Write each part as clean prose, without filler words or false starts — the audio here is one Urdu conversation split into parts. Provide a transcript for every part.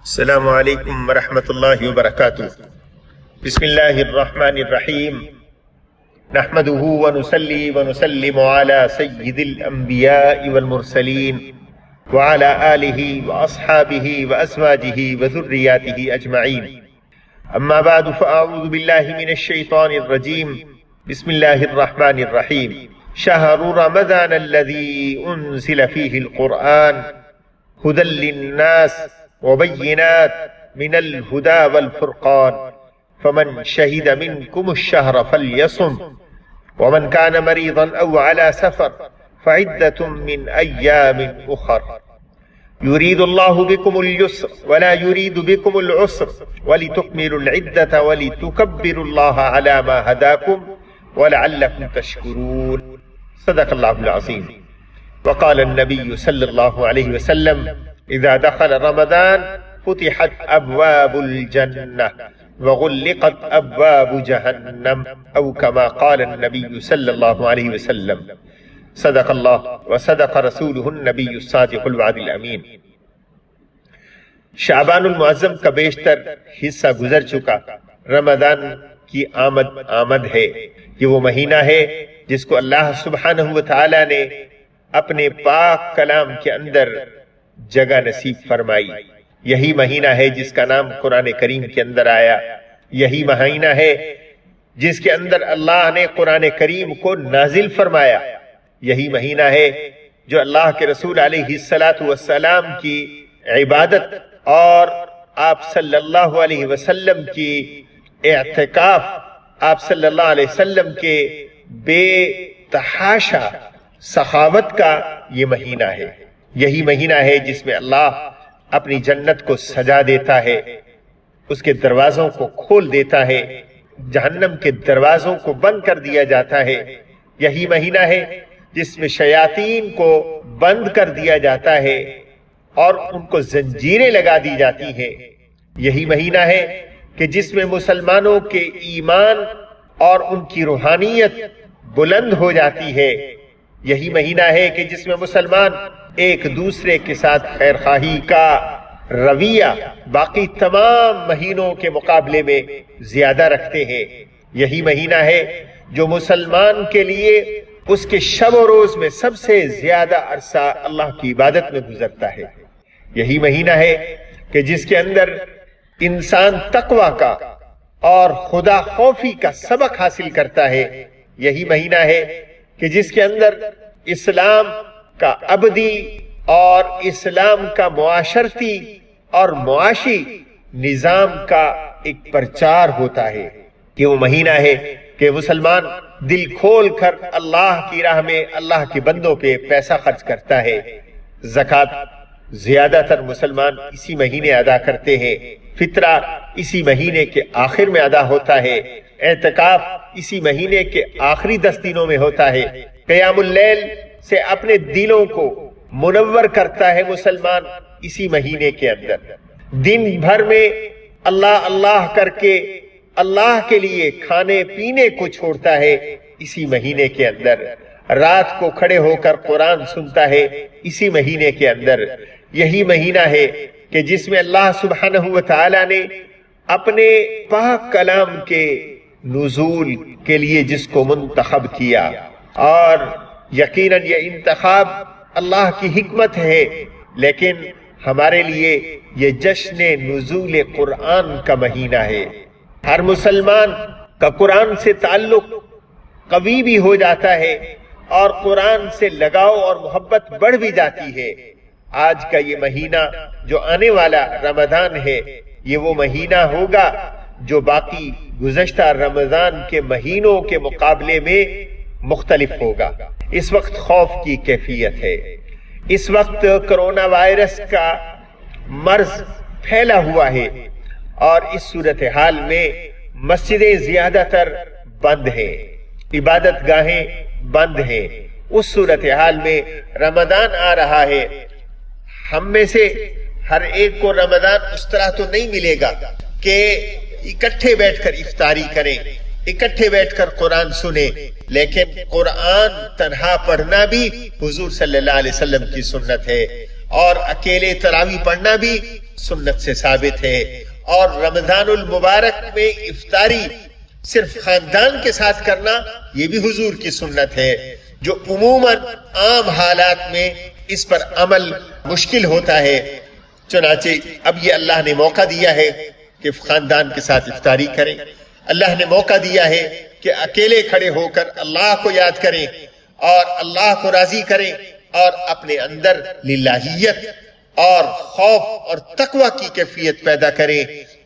السلام علیکم ورحمۃ اللہ وبرکاتہ۔ بسم اللہ الرحمن الرحیم، نحمده ونصلی ونسلم علی سید الانبیاء والمرسلین وعلی آلہ واصحابہ وازواجہ وذریاتہ اجمعین، اما بعد فاعوذ باللہ من الشیطان الرجیم، بسم اللہ الرحمن الرحیم۔ شہر رمضان الذی انزل فیہ القرآن ہدی للناس وبینات من الہدی والفرقان، فمن شہد منکم الشہر فلیصم، ومن کان مریضا او علی سفر فعدۃ من ایام اخر، یرید اللہ بکم اليسر ولا یرید بکم العسر ولتکملوا العدۃ ولتکبروا اللہ علی ما ہداکم ولعلکم تشکرون۔ صدق اللہ العظیم۔ وقال النبی صلی اللہ علیہ وسلم اذا دخل رمضان فتحت ابواب الجنہ وغلقت ابواب جہنم، او کما قال النبی صلی اللہ علیہ وسلم۔ صدق اللہ وصدق رسولہ النبی الصادق الوعد الامین۔ شعبان المعظم کا بیشتر حصہ گزر چکا، رمضان کی آمد ہے۔ یہ وہ مہینہ ہے جس کو اللہ سبحانہ وتعالی نے اپنے پاک کلام کے اندر جگہ نصیب فرمائی۔ یہی مہینہ ہے جس کا نام قرآن کریم کے اندر آیا، یہی مہینہ ہے جس کے اندر اللہ نے قرآن کریم کو نازل فرمایا، یہی مہینہ ہے جو اللہ کے رسول علیہ السلام کی عبادت اور آپ صلی اللہ علیہ وسلم کی اعتکاف، آپ صلی اللہ علیہ وسلم کے بے تحاشا سخاوت کا یہ مہینہ ہے۔ یہی مہینہ ہے جس میں اللہ اپنی جنت کو سجا دیتا ہے، اس کے دروازوں کو کھول دیتا ہے، جہنم کے دروازوں کو بند کر دیا جاتا ہے۔ یہی مہینہ ہے جس میں شیاطین کو بند کر دیا جاتا ہے اور ان کو زنجیریں لگا دی جاتی ہیں۔ یہی مہینہ ہے کہ جس میں مسلمانوں کے ایمان اور ان کی روحانیت بلند ہو جاتی ہے۔ یہی مہینہ ہے کہ جس میں مسلمان ایک دوسرے کے ساتھ خیر خواہی کا رویہ باقی تمام مہینوں کے مقابلے میں زیادہ رکھتے ہیں۔ یہی مہینہ ہے جو مسلمان کے لیے اس کے شب و روز میں سب سے زیادہ عرصہ اللہ کی عبادت میں گزرتا ہے۔ یہی مہینہ ہے کہ جس کے اندر انسان تقوی کا اور خدا خوفی کا سبق حاصل کرتا ہے۔ یہی مہینہ ہے کہ جس کے اندر اسلام کا ابدی اور اسلام کا معاشرتی اور معاشی نظام کا ایک پرچار ہوتا ہے۔ یہ وہ مہینہ ہے کہ مسلمان دل کھول کر اللہ کی راہ میں اللہ کے بندوں پہ پیسہ خرچ کرتا ہے۔ زکوٰۃ زیادہ تر مسلمان اسی مہینے ادا کرتے ہیں، فطرہ اسی مہینے کے آخر میں ادا ہوتا ہے، اعتکاف اسی مہینے کے آخری 10 دنوں میں ہوتا ہے، قیام اللیل سے اپنے دلوں کو منور کرتا ہے مسلمان اسی مہینے کے اندر، دن بھر میں اللہ اللہ کر کے اللہ کے لیے کھانے پینے کو چھوڑتا ہے اسی مہینے کے اندر، رات کو کھڑے ہو کر قرآن سنتا ہے اسی مہینے کے اندر۔ یہی مہینہ ہے کہ جس میں اللہ سبحانہ وتعالی نے اپنے پاک کلام کے نزول کے لیے جس کو منتخب کیا، اور یقیناً یہ انتخاب اللہ کی حکمت ہے، لیکن ہمارے لیے یہ جشن نزول قرآن کا مہینہ ہے۔ ہر مسلمان کا قرآن سے تعلق قوی بھی ہو جاتا ہے اور قرآن سے لگاؤ اور محبت بڑھ بھی جاتی ہے۔ آج کا یہ مہینہ جو آنے والا رمضان ہے، یہ وہ مہینہ ہوگا جو باقی گزشتہ رمضان کے مہینوں کے مقابلے میں مختلف ہوگا۔ اس وقت خوف کی کیفیت ہے، اس وقت کرونا وائرس کا مرض پھیلا ہوا ہے، اور اس صورتحال میں مسجدیں زیادہ تر بند ہیں، عبادت گاہیں بند ہیں۔ اس صورتحال میں رمضان آ رہا ہے، ہم میں سے ہر ایک کو رمضان اس طرح تو نہیں ملے گا کہ اکٹھے بیٹھ کر افطاری کریں، اکٹھے بیٹھ کر قرآن سنیں، لیکن قرآن تنہا پڑھنا بھی حضور صلی اللہ علیہ وسلم کی سنت ہے، اور اکیلے تراویح پڑھنا بھی سنت سے ثابت ہے، اور رمضان المبارک میں افطاری صرف خاندان کے ساتھ کرنا یہ بھی حضور کی سنت ہے، جو عموماً عام حالات میں اس پر عمل مشکل ہوتا ہے۔ چنانچہ اب یہ اللہ نے موقع دیا ہے کہ خاندان کے ساتھ افطاری کریں، اللہ نے موقع دیا ہے کہ اکیلے کھڑے ہو کر اللہ کو یاد کریں اور اللہ کو راضی کریں اور اپنے اندر للہیت اور خوف اور تقوی کی کیفیت پیدا کریں،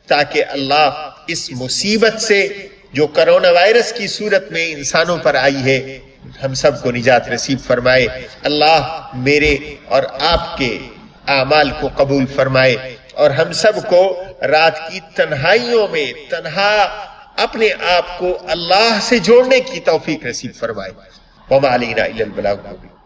تاکہ اللہ اس مصیبت سے جو کرونا وائرس کی صورت میں انسانوں پر آئی ہے ہم سب کو نجات نصیب فرمائے۔ اللہ میرے اور آپ کے اعمال کو قبول فرمائے اور ہم سب کو رات کی تنہائیوں میں تنہا اپنے آپ کو اللہ سے جوڑنے کی توفیق نصیب فرمائے۔ وما علینا الا البلاغ المبین۔